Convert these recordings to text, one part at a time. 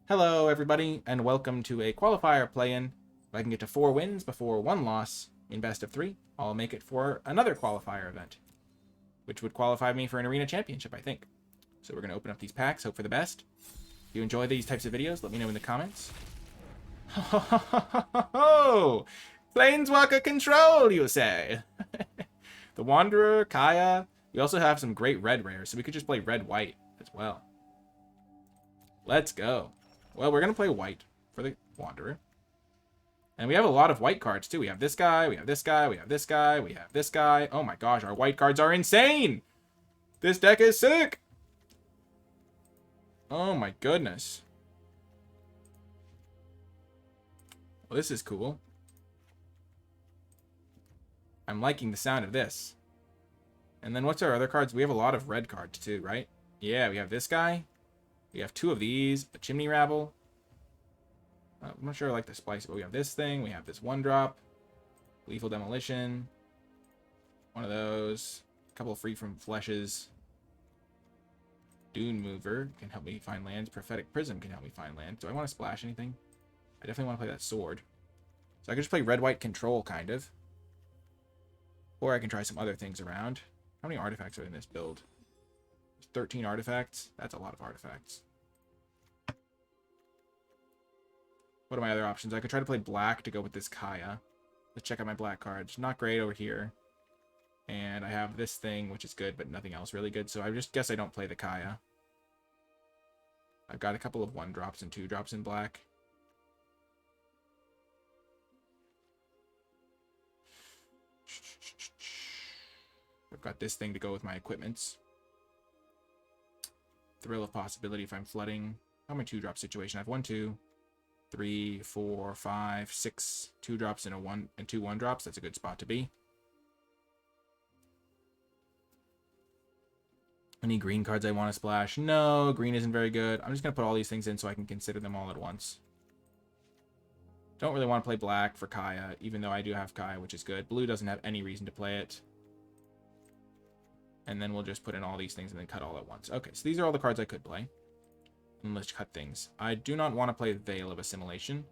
Hello, everybody, and welcome to a qualifier play-in. If I can get to 4 wins before 1 loss in best of 3, I'll make it for another qualifier event, which would qualify me for an arena championship, I think. So we're going to open up these packs, hope for the best. If you enjoy these types of videos, let me know in the comments. Ho! Planeswalker control, you say? The Wanderer, Kaya. We also have some great red rares, so we could just play red-white as well. Let's go. Well, we're going to play white for the Wanderer. And we have a lot of white cards, too. We have this guy, we have this guy, we have this guy, we have this guy. Oh my gosh, our white cards are insane! This deck is sick! Oh my goodness. Well, this is cool. I'm liking the sound of this. And then what's our other cards? We have a lot of red cards, too, right? Yeah, we have this guy. We have 2 of these. A Chimney Rabble. I'm not sure I like the splice, but we have this thing. We have this 1-drop. Lethal Demolition. One of those. A couple of Free from Fleshes. Dune Mover can help me find lands. Prophetic Prism can help me find lands. Do I want to splash anything? I definitely want to play that sword. So I could just play red-white control, kind of. Or I can try some other things around. How many artifacts are in this build? There's 13 artifacts. That's a lot of artifacts. What are my other options? I could try to play black to go with this Kaya. Let's check out my black cards. Not great over here. And I have this thing, which is good, but nothing else really good. So I just guess I don't play the Kaya. I've got a couple of 1-drops and 2-drops in black. I've got this thing to go with my equipments. Thrill of Possibility if I'm flooding. How am I 2-drop situation? I have 1, 2, 3, 4, 5, 6 2-drops and a 1 and 2 1-drops. That's a good spot to be. Any green cards I want to splash? No, green isn't very good. I'm just going to put all these things in so I can consider them all at once. Don't really want to play black for Kaya, even though I do have Kaya, which is good. Blue doesn't have any reason to play it. And then we'll just put in all these things and then cut all at once. Okay, so these are all the cards I could play. And let's cut things. I do not want to play Veil of Assimilation.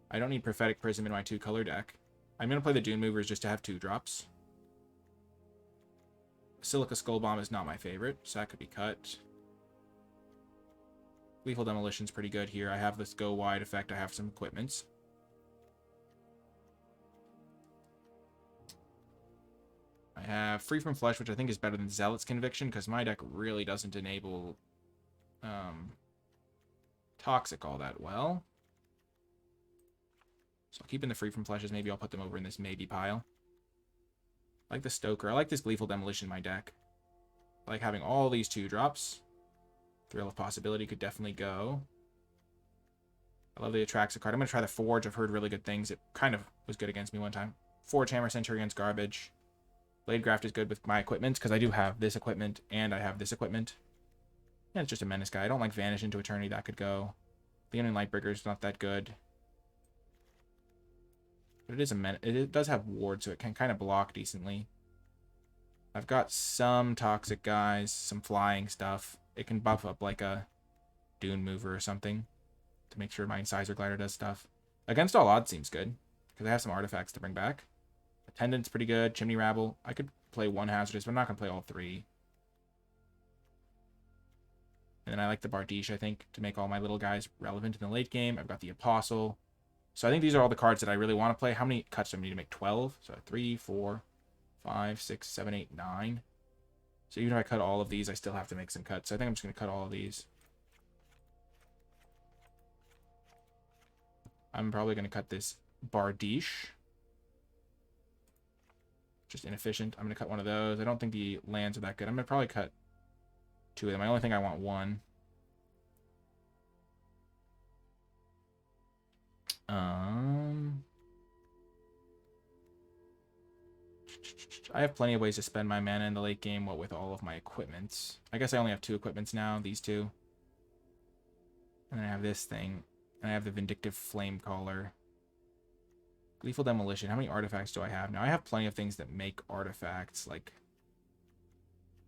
I don't need Prophetic Prism in my 2-color deck. I'm going to play the Dune Movers just to have 2-drops. Silica Skull Bomb is not my favorite, so that could be cut. Lethal Demolition's pretty good here. I have this Go Wide effect. I have some equipments. I have Free from Flesh, which I think is better than Zealot's Conviction, because my deck really doesn't enable Toxic all that well. So I'll keep in the Free from Fleshes. Maybe I'll put them over in this maybe pile. I like the Stoker. I like this Gleeful Demolition in my deck. I like having all these 2-drops. Thrill of Possibility could definitely go. I love the Atraxa card. I'm going to try the Forge. I've heard really good things. It kind of was good against me one time. Forge Hammer Centurion's garbage. Blade Graft is good with my equipment, because I do have this equipment, and I have this equipment. Yeah, it's just a menace guy. I don't like Vanish into Eternity. That could go. Leonin Lightbreaker is not that good. But it is a menace. It does have ward, so it can kind of block decently. I've got some toxic guys, some flying stuff. It can buff up like a Dune Mover or something to make sure my Incisor Glider does stuff. Against All Odds seems good, because I have some artifacts to bring back. Attendant's pretty good. Chimney Rabble. I could play 1 Hazardous, but I'm not going to play all 3. And then I like the Bardiche, I think, to make all my little guys relevant in the late game. I've got the Apostle. So I think these are all the cards that I really want to play. How many cuts do I need to make? 12? So 3, 4, 5, 6, 7, 8, 9. So even if I cut all of these, I still have to make some cuts. So I think I'm just going to cut all of these. I'm probably going to cut this Bardiche. Just inefficient. I'm going to cut one of those. I don't think the lands are that good. I'm going to probably cut 2 of them. I only think I want 1. I have plenty of ways to spend my mana in the late game, what with all of my equipments. I guess I only have 2 equipments now, these 2. And then I have this thing. And I have the Vindictive Flamecaller. Gleeful Demolition. How many artifacts do I have? Now, I have plenty of things that make artifacts, like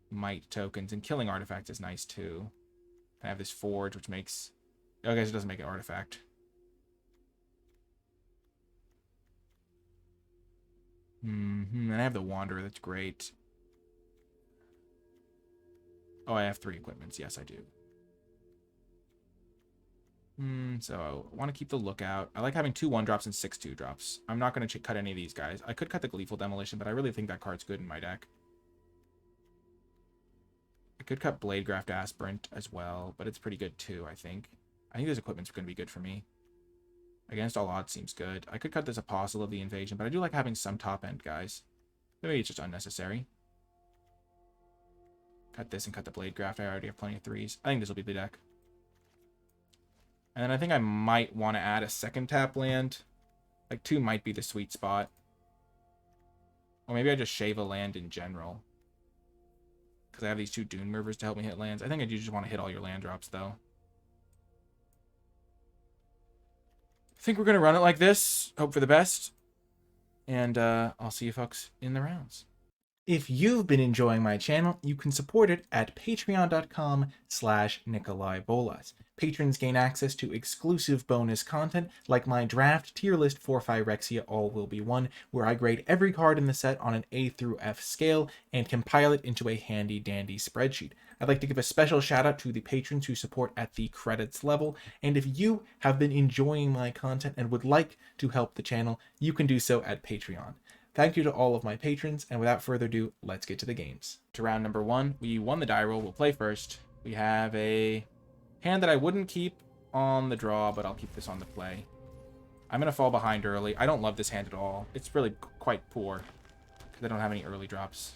might tokens, and killing artifacts is nice too. I have this Forge, which makes Okay, so it doesn't make an artifact. And I have the Wanderer. That's great. Oh, I have 3 equipments. Yes, I do. So I want to keep the Lookout. I like having 2 1-drops and 6 2-drops. I'm not going to cut any of these guys. I could cut the Gleeful Demolition, but I really think that card's good in my deck. I could cut Bladegraft Aspirant as well, but it's pretty good too, I think. I think this equipment's going to be good for me. Against all odds seems good. I could cut this Apostle of the Invasion, but I do like having some top-end guys. Maybe it's just unnecessary. Cut this and cut the Bladegraft. I already have plenty of 3s. I think this will be the deck. And then I think I might want to add a second tap land. Like 2 might be the sweet spot. Or maybe I just shave a land in general. Because I have these 2 Dune Movers to help me hit lands. I think I do just want to hit all your land drops, though. I think we're going to run it like this. Hope for the best. And I'll see you folks in the rounds. If you've been enjoying my channel, you can support it at patreon.com/NicolaiBolas. Patrons gain access to exclusive bonus content like my draft tier list for Phyrexia All Will Be One, where I grade every card in the set on an A through F scale and compile it into a handy dandy spreadsheet. I'd like to give a special shout out to the patrons who support at the credits level, and if you have been enjoying my content and would like to help the channel, you can do so at Patreon. Thank you to all of my patrons, and without further ado, let's get to the games. To round number 1, we won the die roll. We'll play first. We have a hand that I wouldn't keep on the draw, but I'll keep this on the play. I'm going to fall behind early. I don't love this hand at all. It's really quite poor, because I don't have any early drops.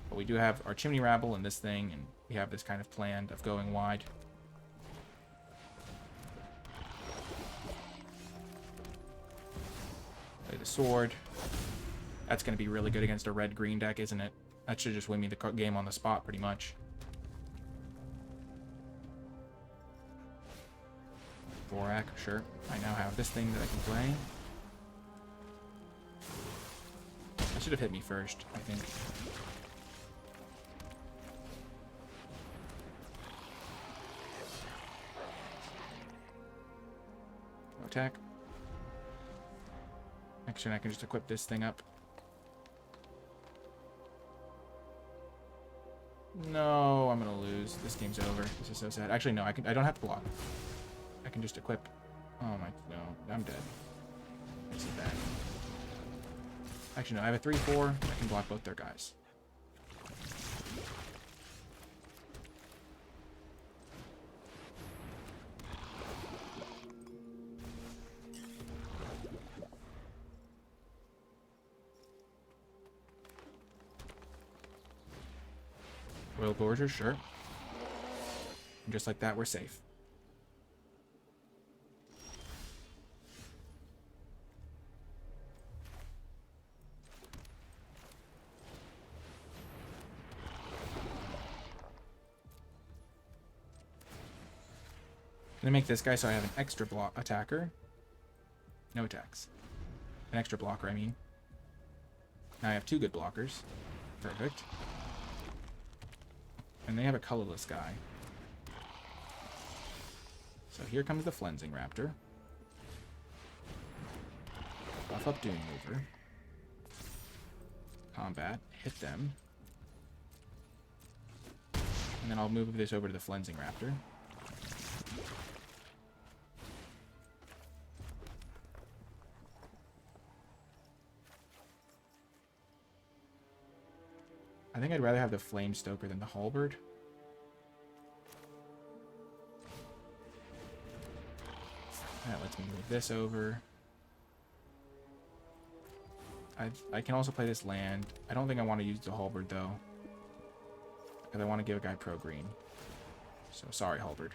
But we do have our Chimney Rabble in this thing, and we have this kind of plan of going wide. Play the sword. That's going to be really good against a red-green deck, isn't it? That should just win me the game on the spot, pretty much. Vorak, sure. I now have this thing that I can play. That should have hit me first, I think. No attack. Next turn I can just equip this thing up. No, I'm gonna lose. This game's over. This is so sad. Actually, no, I don't have to block. I can just equip. Oh my, no, I'm dead. This is bad. Actually, no, I have a 3/4. I can block both their guys. Royal Gorger, sure. And just like that, we're safe. I'm gonna make this guy so I have an extra block attacker. No attacks. An extra blocker, I mean. Now I have 2 good blockers. Perfect. And they have a colorless guy. So here comes the Flensing Raptor. Buff up Dune Mover. Combat. Hit them. And then I'll move this over to the Flensing Raptor. I think I'd rather have the Flame Stoker than the Halberd. That lets me move this over. I can also play this land. I don't think I want to use the Halberd, though. Because I want to give a guy pro-green. So, sorry, Halberd.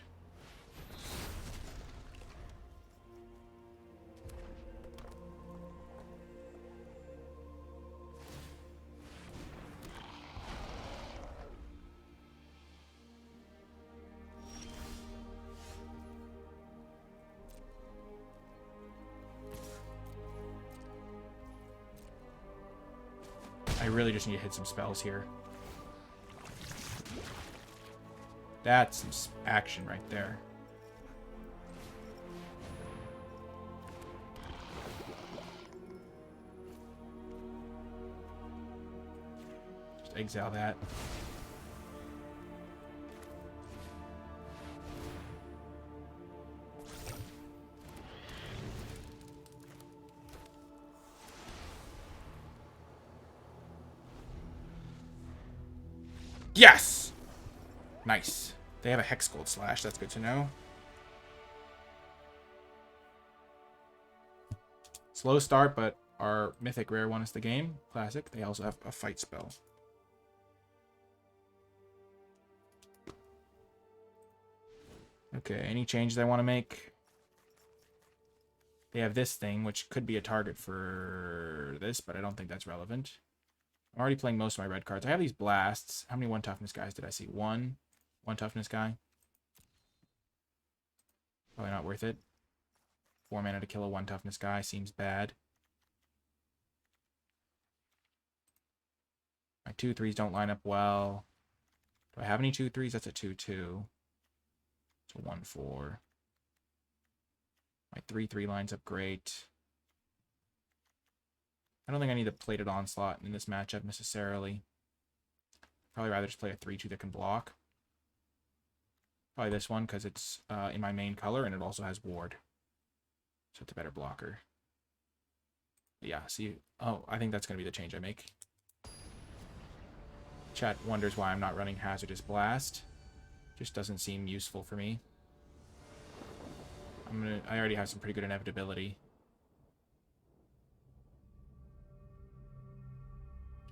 I really just need to hit some spells here. That's some action right there. Just exile that. Yes! Nice. They have a Hex Gold Slash. That's good to know. Slow start, but our mythic rare won us the game. Classic. They also have a fight spell. Okay, any changes I want to make? They have this thing, which could be a target for this, but I don't think that's relevant. I'm already playing most of my red cards. I have these blasts. How many 1 toughness guys did I see? One toughness guy. Probably not worth it. 4 mana to kill a 1 toughness guy seems bad. My 2/3s don't line up well. Do I have any 2/3s? That's a 2/2. It's a 1/4. My 3/3 lines up great. I don't think I need a plated onslaught in this matchup necessarily. Probably rather just play a 3/2 that can block. Probably this one because it's in my main color and it also has ward. So it's a better blocker. But yeah, see. Oh, I think that's going to be the change I make. Chat wonders why I'm not running Hazardous Blast. Just doesn't seem useful for me. I already have some pretty good inevitability.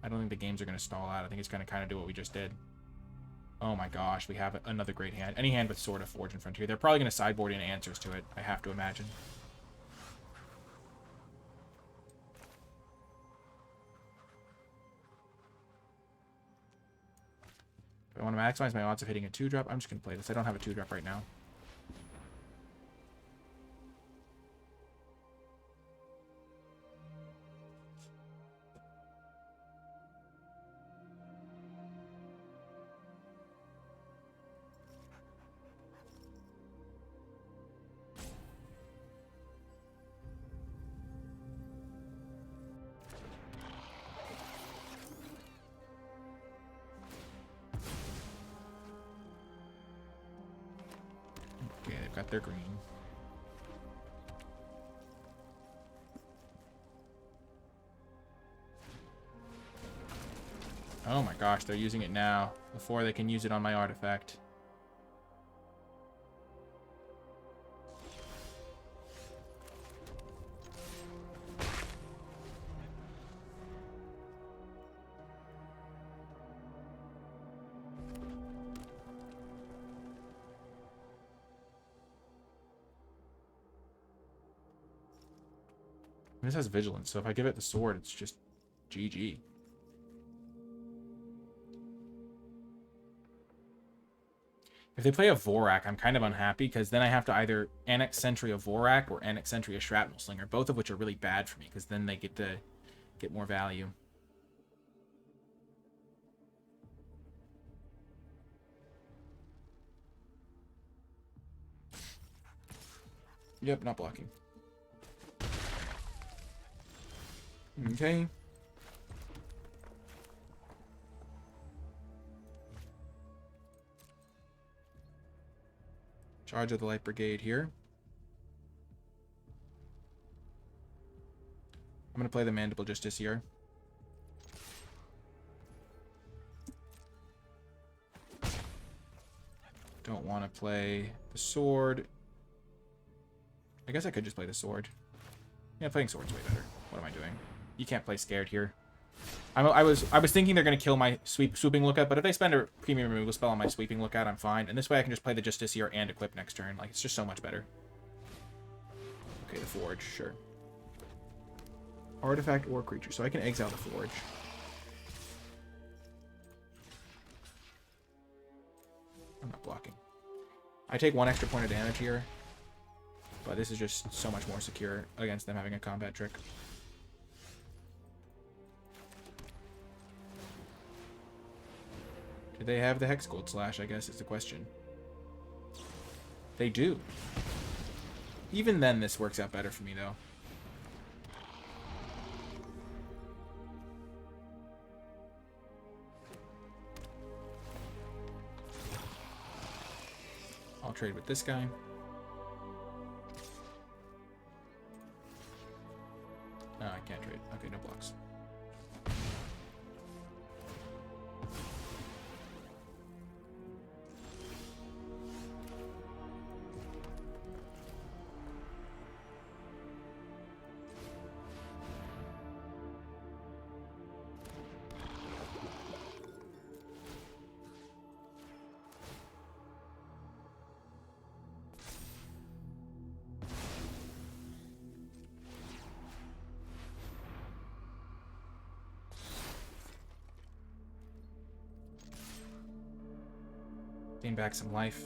I don't think the games are going to stall out. I think it's going to kind of do what we just did. Oh my gosh, we have another great hand. Any hand with Sword of Forge in Frontier. They're probably going to sideboard in answers to it, I have to imagine. If I want to maximize my odds of hitting a 2-drop, I'm just going to play this. I don't have a 2-drop right now. Okay, they've got their green. Oh my gosh, they're using it now. Before they can use it on my artifact. This has vigilance, so if I give it the sword, it's just GG. If they play a Vorak, I'm kind of unhappy, because then I have to either Annex Sentry a Vorak or Annex Sentry a Shrapnel Slinger, both of which are really bad for me, because then they get to get more value. Yep, not blocking. Okay. Charge of the Light Brigade here. I'm going to play the Mandible Justiciar. Don't want to play the sword. I guess I could just play the sword. Yeah, playing sword's way better. What am I doing? You can't play scared here. I was thinking they're going to kill my swooping lookout, but if they spend a premium removal spell on my sweeping lookout, I'm fine. And this way I can just play the Justiciar and equip next turn. Like, it's just so much better. Okay, the Forge, sure. Artifact or creature, so I can exile the Forge. I'm not blocking. I take 1 extra point of damage here, but this is just so much more secure against them having a combat trick. Do they have the Hex Gold Slash, I guess, is the question. They do. Even then, this works out better for me, though. I'll trade with this guy. No, I can't trade. Okay, no blocks. Gain back some life.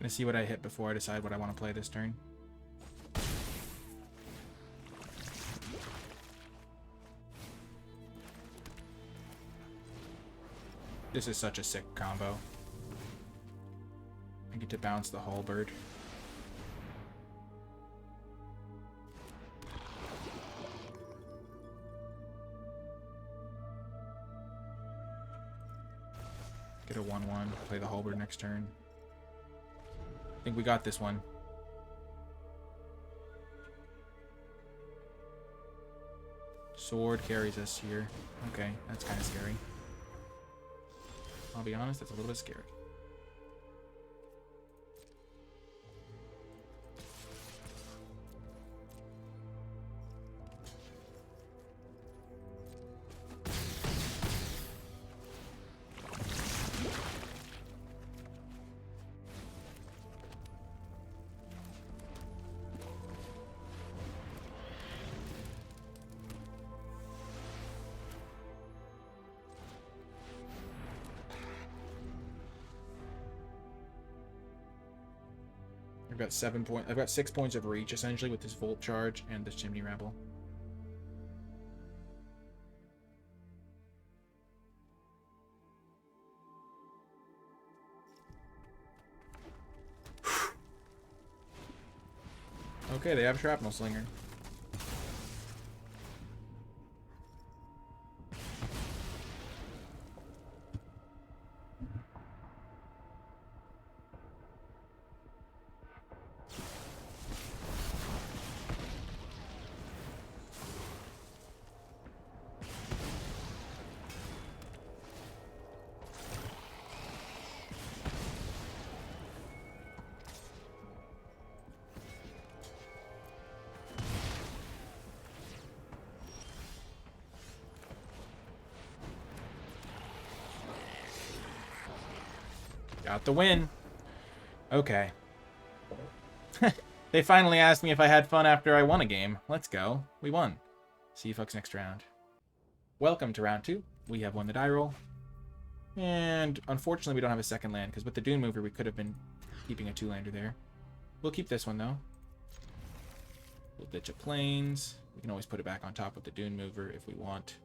Gonna see what I hit before I decide what I want to play this turn. This is such a sick combo. I get to bounce the halberd. Get a 1/1, play the halberd next turn. I think we got this one. Sword carries us here. Okay, that's kind of scary. I'll be honest, that's a little bit scary. I've got 6 points of reach essentially with this Volt Charge and this Chimney Rebel. Okay, they have Shrapnel Slinger. Got the win. Okay. They finally asked me if I had fun after I won a game. Let's go. We won. See you folks next round. Welcome to round 2. We have won the die roll. And unfortunately we don't have a second land, because with the Dune Mover we could have been keeping a 2-lander there. We'll keep this one though. We'll ditch a Plains. We can always put it back on top with the Dune Mover if we want.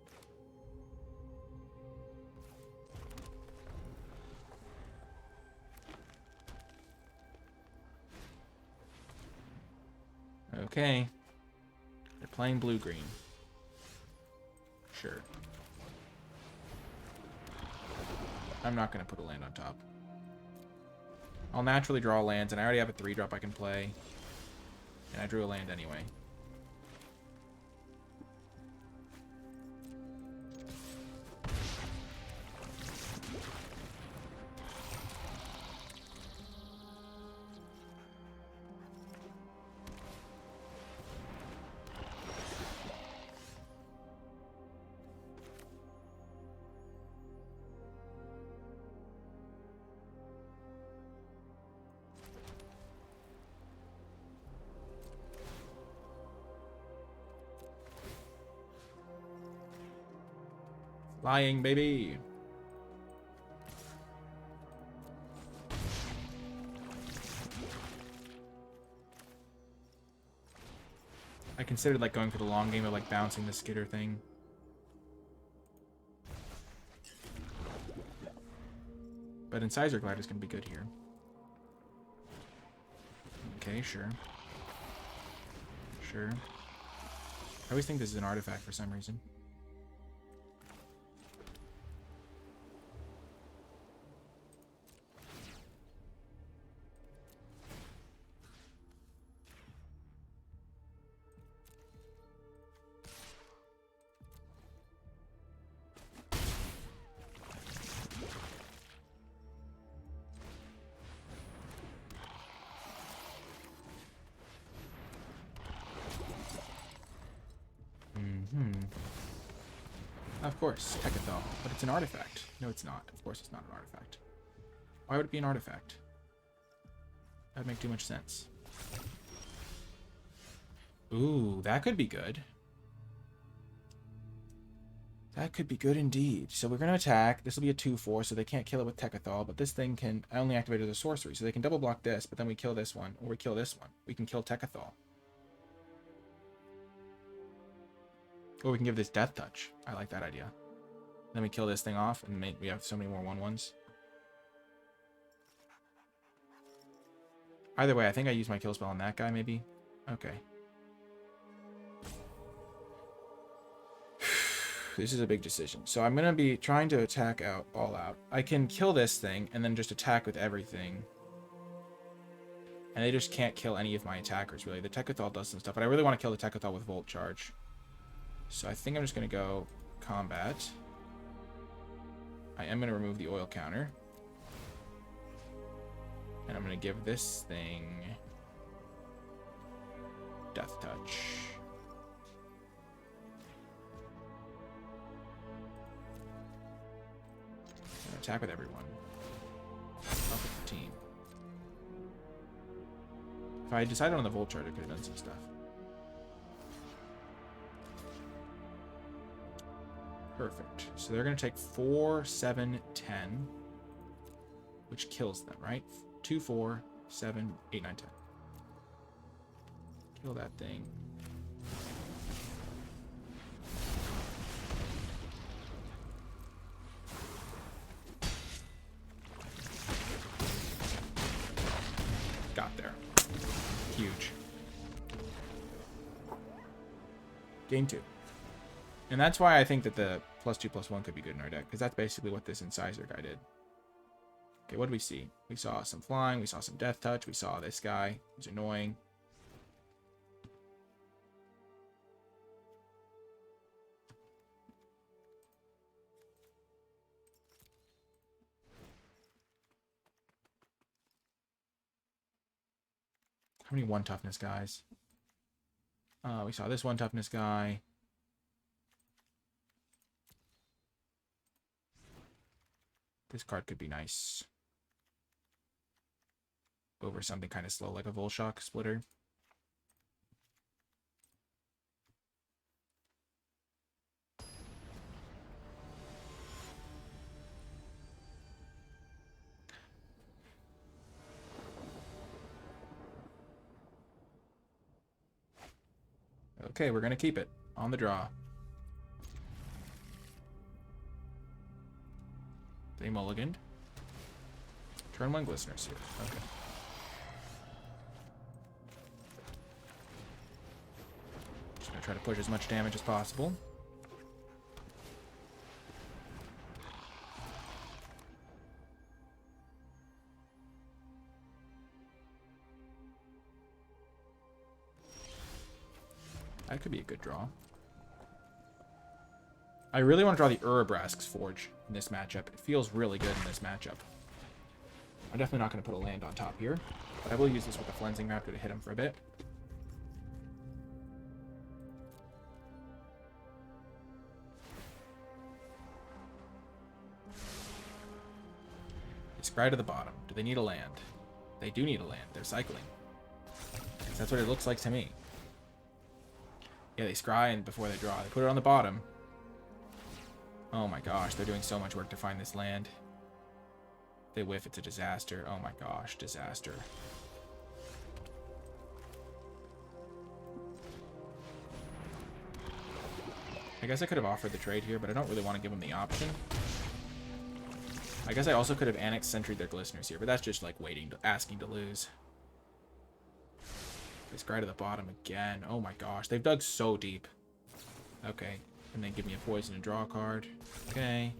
Okay. They're playing blue-green. Sure. I'm not going to put a land on top. I'll naturally draw lands, and I already have a 3-drop I can play. And I drew a land anyway. Flying, baby. I considered like going for the long game of like bouncing the skitter thing. But Incisor Glider is going to be good here. Okay, sure. Sure. I always think this is an artifact for some reason. Of course, Hekathol, but it's an artifact. No, it's not. Of course it's not an artifact. Why would it be an artifact? That would make too much sense. Ooh, that could be good. That could be good indeed. So we're going to attack. This will be a 2/4, so they can't kill it with Hekathol, but this thing can only activate as a sorcery, so they can double block this, but then we kill this one, or we kill this one. We can kill Hekathol. Or we can give this Death Touch. I like that idea. Then we kill this thing off, and we have so many more 1/1s. Either way, I think I used my kill spell on that guy, maybe. Okay. This is a big decision. So I'm going to be trying to attack out all out. I can kill this thing, and then just attack with everything. And they just can't kill any of my attackers, really. The Hekathol does some stuff, but I really want to kill the Hekathol with Volt Charge. So I think I'm just going to go combat. I am going to remove the oil counter. And I'm going to give this thing Death Touch. Attack with everyone. Up with the team. If I had decided on the Volt Charge, I could have done some stuff. Perfect. So they're going to take 4, 7, 10. Which kills them, right? 2, 4, 7, 8, 9, 10. Kill that thing. Got there. Huge. Game 2. And that's why I think that the +2/+1 could be good in our deck, because that's basically what this Incisor guy did. Okay, what did we see? We saw some flying, we saw some Death Touch, we saw this guy. He's annoying. How many 1 toughness guys? We saw this 1 toughness guy. This card could be nice. Over something kind of slow like a Volshock Splitter. Okay, we're going to keep it on the draw. They mulliganed. Turn 1 Glisteners here. Okay. Just going to try to push as much damage as possible. That could be a good draw. I really want to draw the Urabrask's Forge in this matchup. It feels really good in this matchup. I'm definitely not going to put a land on top here, but I will use this with the Flensing Raptor to hit him for a bit. They scry to the bottom. Do they need a land? They do need a land. They're cycling. That's what it looks like to me. Yeah, they scry and before they draw. They put it on the bottom. Oh my gosh, they're doing so much work to find this land. They whiff, it's a disaster. Oh my gosh, disaster. I guess I could have offered the trade here, but I don't really want to give them the option. I guess I also could have annexed Sentry their Glisteners here, but that's just like asking to lose. This guy to the bottom again. Oh my gosh, they've dug so deep. Okay, and then give me a poison and draw a card. Okay.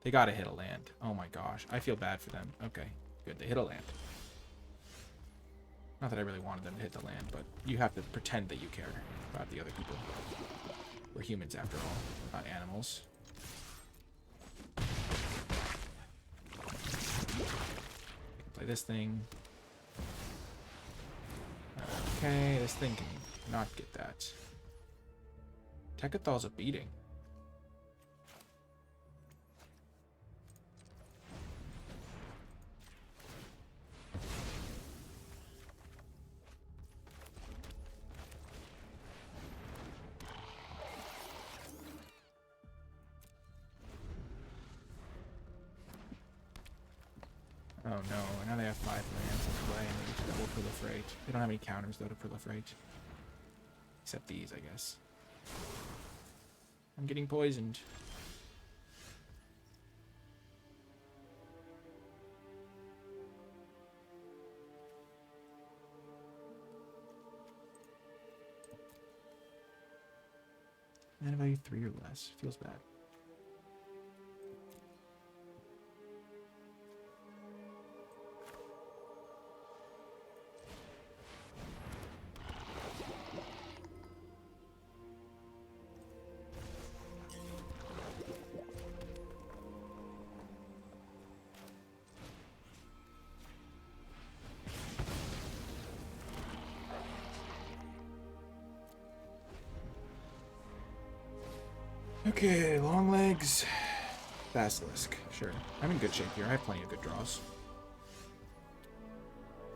They gotta hit a land. Oh my gosh, I feel bad for them. Okay, good, they hit a land. Not that I really wanted them to hit the land, but you have to pretend that you care about the other people. We're humans after all, not animals. Play this thing. Okay, this thing can not get that. Tekathal's a beating. Oh no, now they have 5 lands in play and they need to double proliferate. They don't have any counters though to proliferate. Except these, I guess. I'm getting poisoned. Mana value 3 or less. Feels bad. Okay, long legs. Basilisk. Sure. I'm in good shape here. I have plenty of good draws.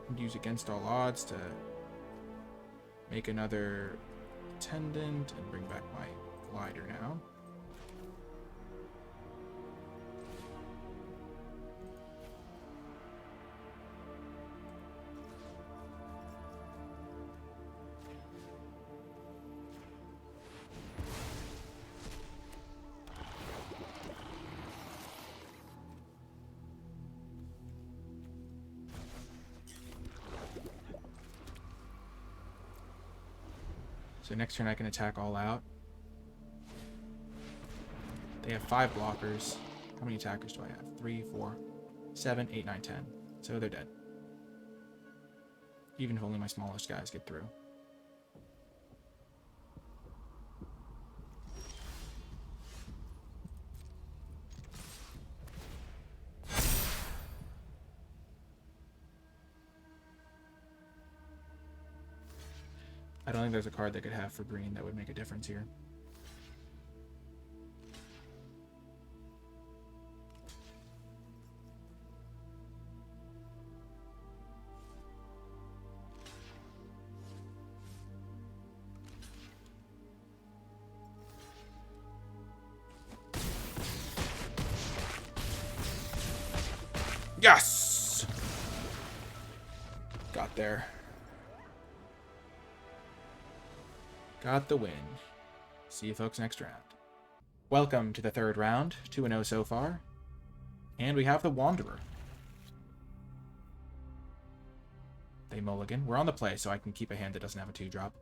And use against all odds to make another attendant and bring back my glider now. So next turn I can attack all out. They have 5 blockers. How many attackers do I have? 3, 4, 7, 8, 9, 10. So they're dead. Even if only my smallest guys get through. I don't think there's a card they could have for green that would make a difference here. Yes! Got there. Got the win. See you folks next round. Welcome to the 3rd round. 2-0 so far. And we have the Wanderer. They mulligan. We're on the play, so I can keep a hand that doesn't have a 2-drop.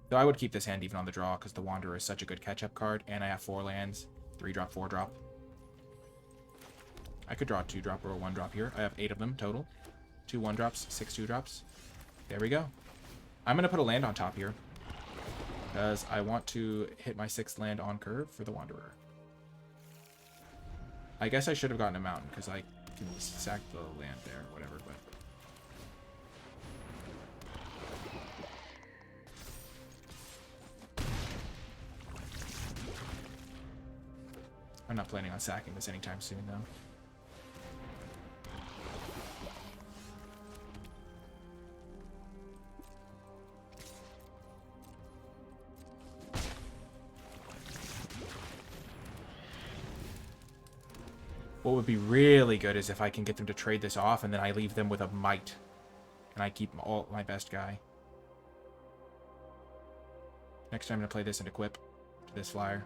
Though I would keep this hand even on the draw, because the Wanderer is such a good catch-up card, and I have 4 lands. 3-drop, 4-drop. I could draw a 2-drop or a 1-drop here. I have 8 of them total. 2 1-drops, 6 2-drops. There we go. I'm going to put a land on top here, because I want to hit my 6th land on curve for the Wanderer. I guess I should have gotten a mountain, because I can sack the land there, or whatever, but... I'm not planning on sacking this anytime soon, though. What would be really good is if I can get them to trade this off, and then I leave them with a might. And I keep all my best guy. Next time I'm going to play this and equip to this flyer.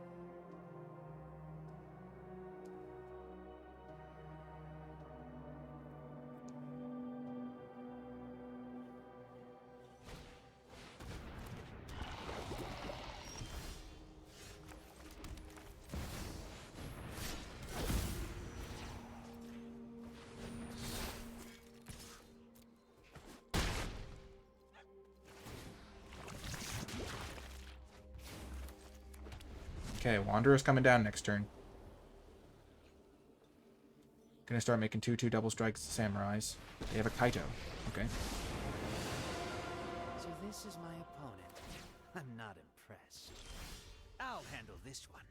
Okay, Wanderer's coming down next turn. Gonna start making 2/2 double strikes to Samurais. They have a Kaito. Okay. So this is my opponent. I'm not impressed. I'll handle this one.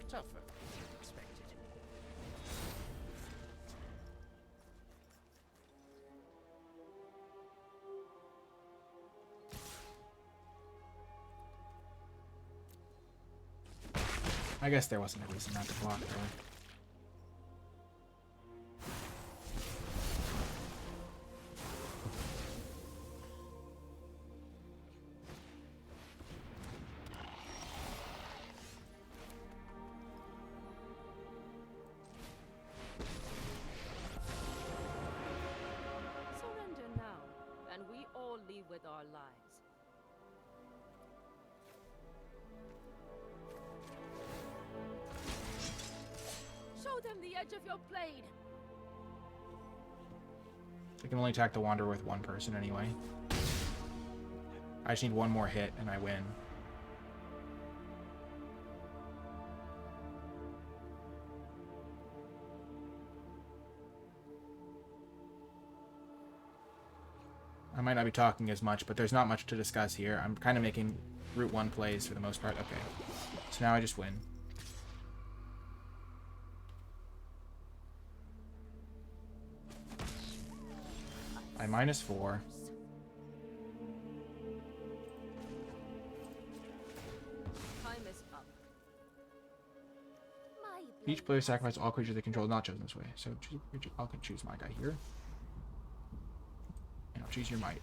Tougher than expected. I guess there wasn't a reason not to block there. Surrender now, and we all leave with our lives. Show them the edge of your blade. I can only attack the Wanderer with one person anyway. I just need one more hit and I win. I might not be talking as much, but there's not much to discuss here. I'm kind of making Route 1 plays for the most part. Okay. So now I just win. I -4. Time is up. Each player sacrifices all creatures they control not chosen this way. So I'll choose my guy here. And I'll choose your might.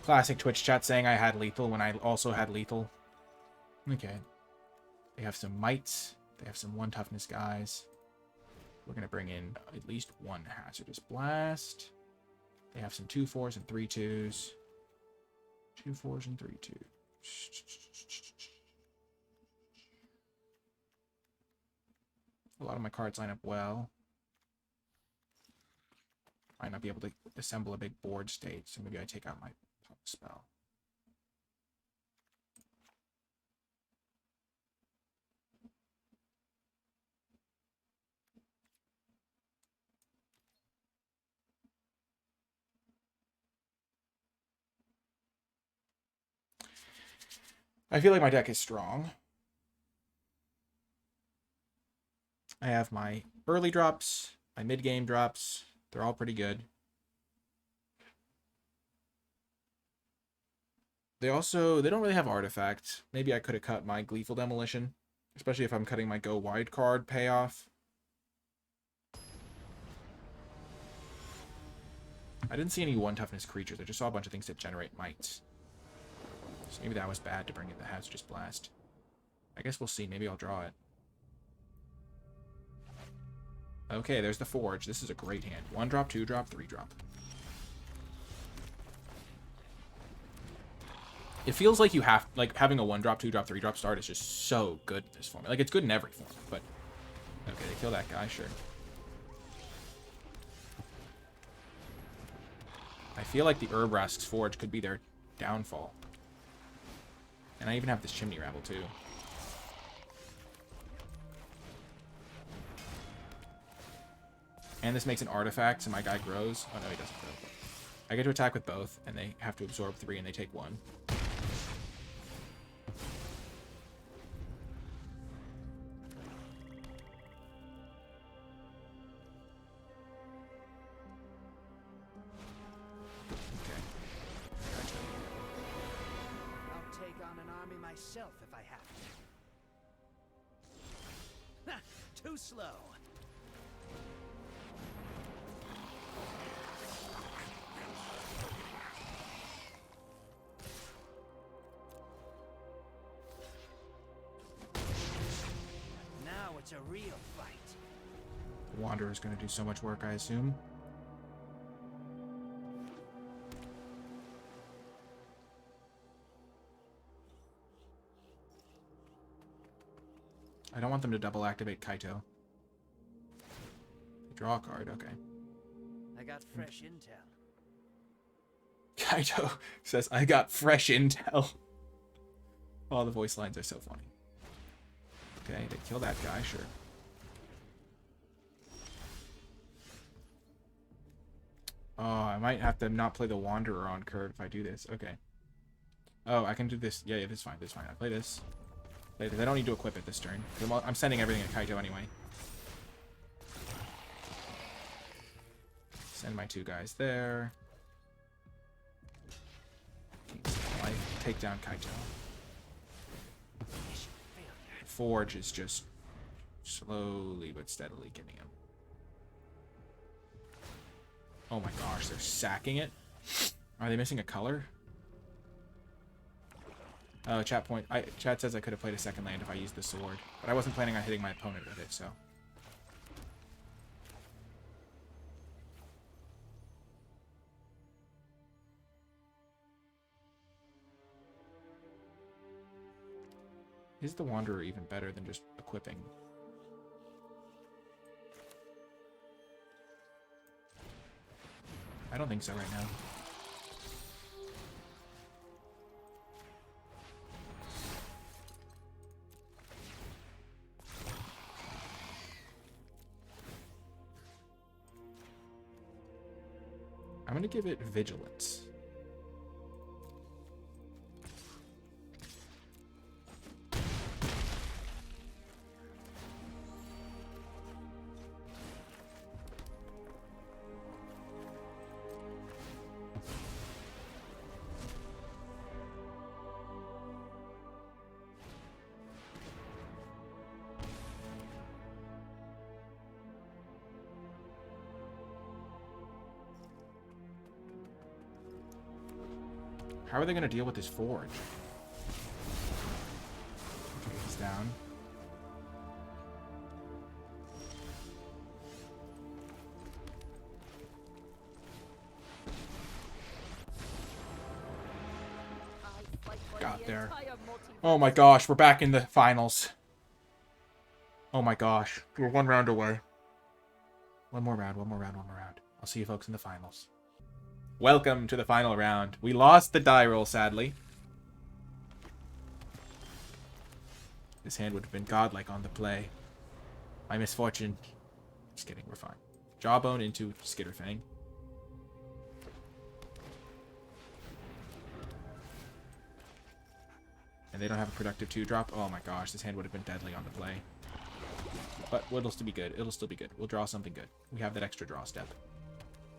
Classic Twitch chat saying I had lethal when I also had lethal. Okay. They have some mites. They have some 1 toughness guys. We're going to bring in at least 1 hazardous blast. They have some 2/4s and 3/2s. 2/4s and 3/2s. A lot of my cards line up well. Might not be able to assemble a big board state, so maybe I take out my spell. I feel like my deck is strong. I have my early drops, my mid-game drops. They're all pretty good. They don't really have artifact. Maybe I could have cut my Gleeful Demolition, especially if I'm cutting my Go Wide card payoff. I didn't see any 1 toughness creatures. I just saw a bunch of things that generate mites. So maybe that was bad to bring in the Hazardous Blast. I guess we'll see. Maybe I'll draw it. Okay, there's the Forge. This is a great hand. 1 drop, 2 drop, 3 drop. It feels like you have, like, having a 1 drop, 2 drop, 3 drop start is just so good in this format. Like, it's good in every form, but... Okay, they kill that guy, sure. I feel like the Urbrask's Forge could be their downfall. And I even have this Chimney Rabble, too. And this makes an artifact, so my guy grows. Oh, no, he doesn't grow. I get to attack with both, and they have to absorb 3, and they take 1. I'll take on an army myself if I have to. Ha! Too slow. Now it's a real fight. The Wanderer's going to do so much work, I assume. I don't want them to double activate Kaito. Draw a card, okay. I got fresh intel. Kaito says, I got fresh intel. Oh, the voice lines are so funny. Okay, they kill that guy, sure. Oh, I might have to not play the Wanderer on curve if I do this. Okay. Oh, I can do this. Yeah, this is fine. This is fine. I play this. Play this. I don't need to equip it this turn. I'm sending everything at Kaito anyway. Send my 2 guys there. Life. Take down Kaito. Forge is just slowly but steadily getting him. Oh my gosh, they're sacking it. Are they missing a color? Oh, chat says I could have played a second land if I used the sword, but I wasn't planning on hitting my opponent with it, so. Is the Wanderer even better than just equipping? I don't think so right now. I'm going to give it Vigilance. How are they going to deal with this Forge? Okay, he's down. Got there. Oh my gosh, we're back in the finals. Oh my gosh, we're 1 round away. One more round. I'll see you folks in the finals. Welcome to the final round. We lost the die roll, sadly. This hand would have been godlike on the play. My misfortune. Just kidding, we're fine. Jawbone into Skitterfang. And they don't have a productive 2-drop. Oh my gosh, this hand would have been deadly on the play. But it'll still be good. It'll still be good. We'll draw something good. We have that extra draw step.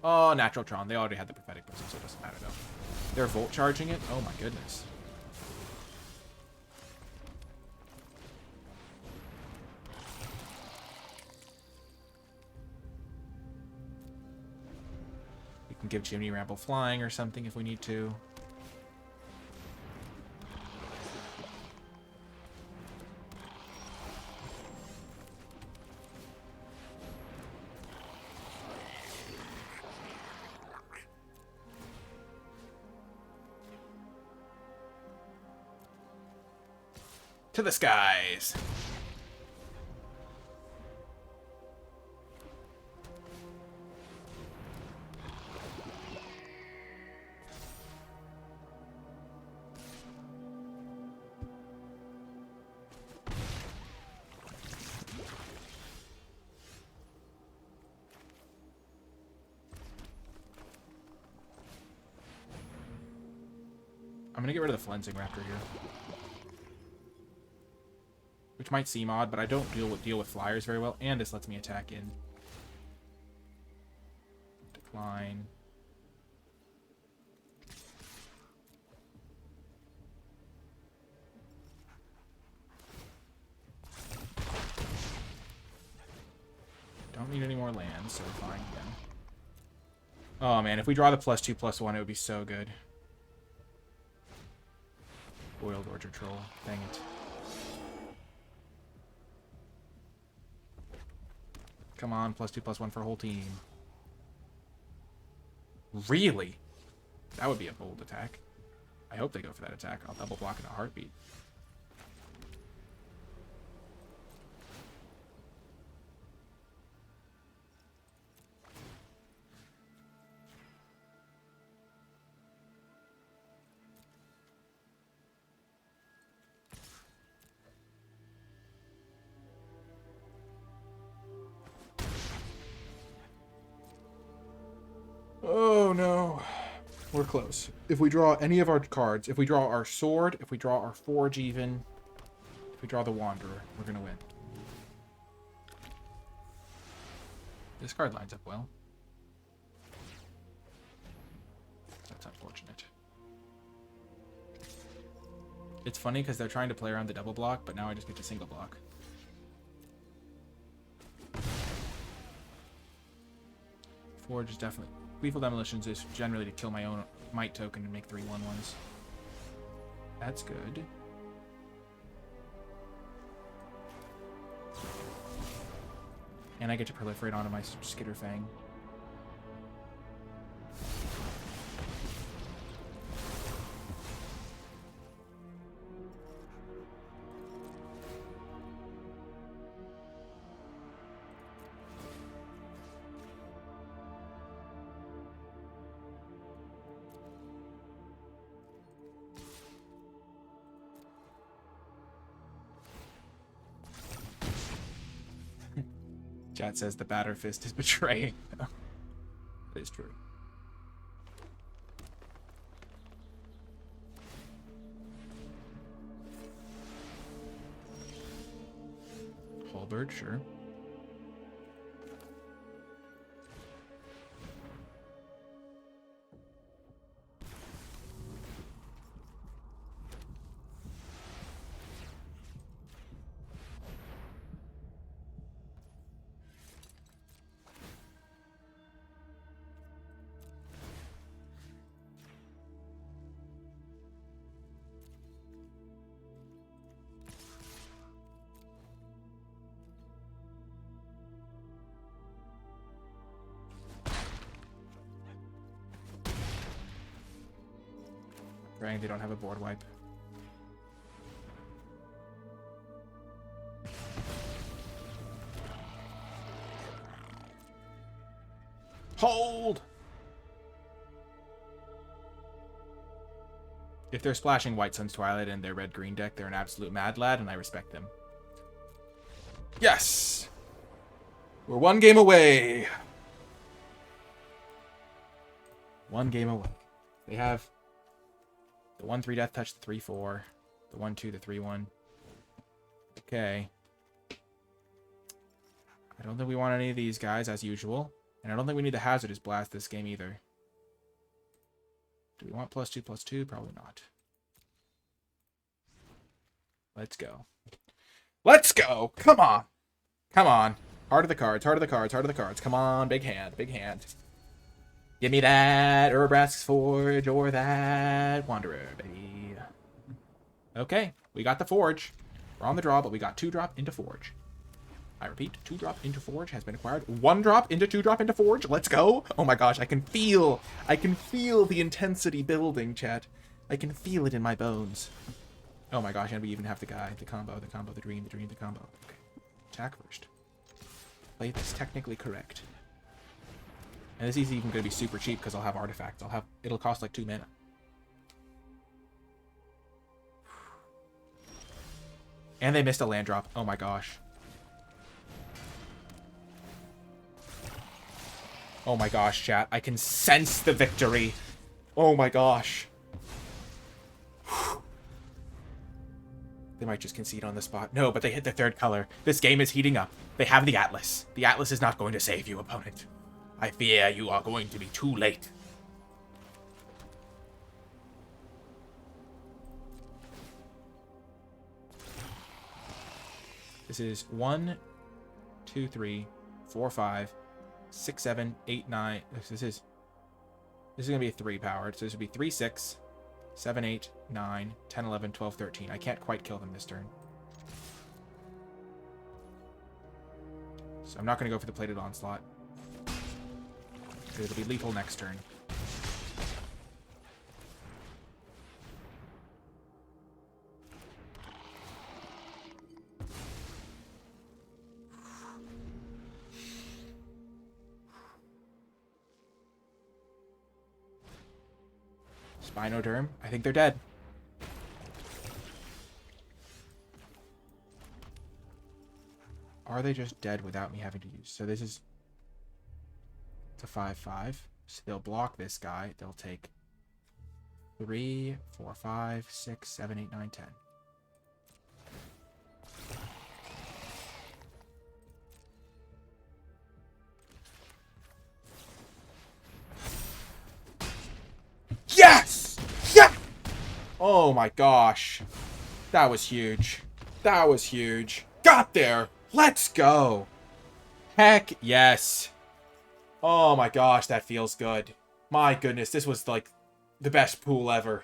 Oh, Natural Tron. They already had the Prophetic Prism, so it doesn't matter, though. They're Volt charging it? Oh, my goodness. We can give Chimney Ramble flying or something if we need to. To the skies. I'm gonna get rid of the Flensing Raptor here. Which might seem odd, but I don't deal with flyers very well, and this lets me attack in. Decline. Don't need any more lands, so we're fine again. Oh man, if we draw the +2/+1, it would be so good. Boiled Orchard Troll. Dang it. Come on, +2/+1 for a whole team. Really? That would be a bold attack. I hope they go for that attack. I'll double block in a heartbeat. Oh no. We're close. If we draw any of our cards, if we draw our sword, if we draw our forge even, if we draw the Wanderer, we're gonna win. This card lines up well. That's unfortunate. It's funny because they're trying to play around the double block, but now I just get to single block. Forge is definitely... Lethal Demolitions is generally to kill my own Might token and make 3/1/1s. That's good. And I get to proliferate onto my Skitterfang. Chat says the batter fist is betraying. That is true. Halberd, sure. Praying they don't have a board wipe. Hold! If they're splashing White Sun's Twilight in their red-green deck, they're an absolute mad lad, and I respect them. Yes! We're one game away! One game away. They have the 1/3 Death Touch, the 3/4, the 1/2, the 3/1. Okay. I don't think we want any of these guys, as usual. And I don't think we need the Hazardous Blast this game either. Do we want +2/+2? Probably not. Let's go. Let's go! Come on! Come on. Heart of the cards, heart of the cards, heart of the cards. Come on, big hand, big hand. Give me that Urabrask's Forge or that Wanderer, baby. Okay, we got the Forge. We're on the draw, but we got 2-drop into Forge. I repeat, 2-drop into Forge has been acquired. 1-drop into 2-drop into Forge. Let's go. Oh my gosh, I can feel the intensity building, chat. I can feel it in my bones. Oh my gosh, and we even have the guy, the combo, the dream, the combo. Okay. Attack first. Play this technically correct. And this is even going to be super cheap because I'll have artifacts. It'll cost like 2 mana. And they missed a land drop. Oh my gosh. Oh my gosh, chat. I can sense the victory. Oh my gosh. They might just concede on the spot. No, but they hit the 3rd color. This game is heating up. They have the Atlas. The Atlas is not going to save you, opponent. I fear you are going to be too late. This is 1, 2, 3, 4, 5, 6, 7, 8, 9. This is going to be a 3 powered. So this would be 3, 6, 7, 8, 9, 10, 11, 12, 13. I can't quite kill them this turn. So I'm not going to go for the plated onslaught. It'll be lethal next turn. Spinoderm. I think they're dead. Are they just dead without me having to use? So this is... It's a 5/5. So they'll block this guy. They'll take 3, 4, 5, 6, 7, 8, 9, 10. Yes! Yeah! Oh my gosh. That was huge. That was huge. Got there! Let's go! Heck yes. Oh my gosh, that feels good. My goodness, this was like the best pool ever.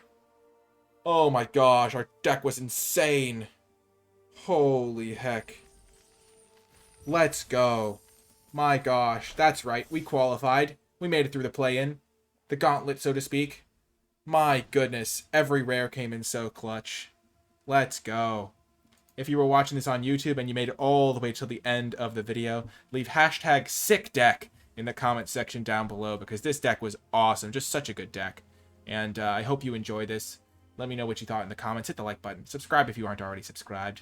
Oh my gosh, our deck was insane. Holy heck. Let's go. My gosh, that's right, we qualified. We made it through the play-in. The gauntlet, so to speak. My goodness, every rare came in so clutch. Let's go. If you were watching this on YouTube and you made it all the way till the end of the video, leave hashtag #sickdeck in the comment section down below because this deck was awesome. Just such a good deck. And I hope you enjoy this. Let me know what you thought in the comments. Hit the like button. Subscribe if you aren't already subscribed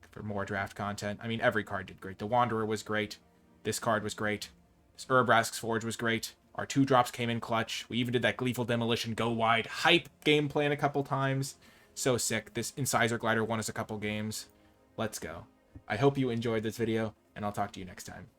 for more draft content. I mean, every card did great. The Wanderer was great. This card was great. This Urbrask's Forge was great. Our 2-drops came in clutch. We even did that Gleeful Demolition go wide hype game plan a couple times. So sick. This Incisor Glider won us a couple games. Let's go. I hope you enjoyed this video, and I'll talk to you next time.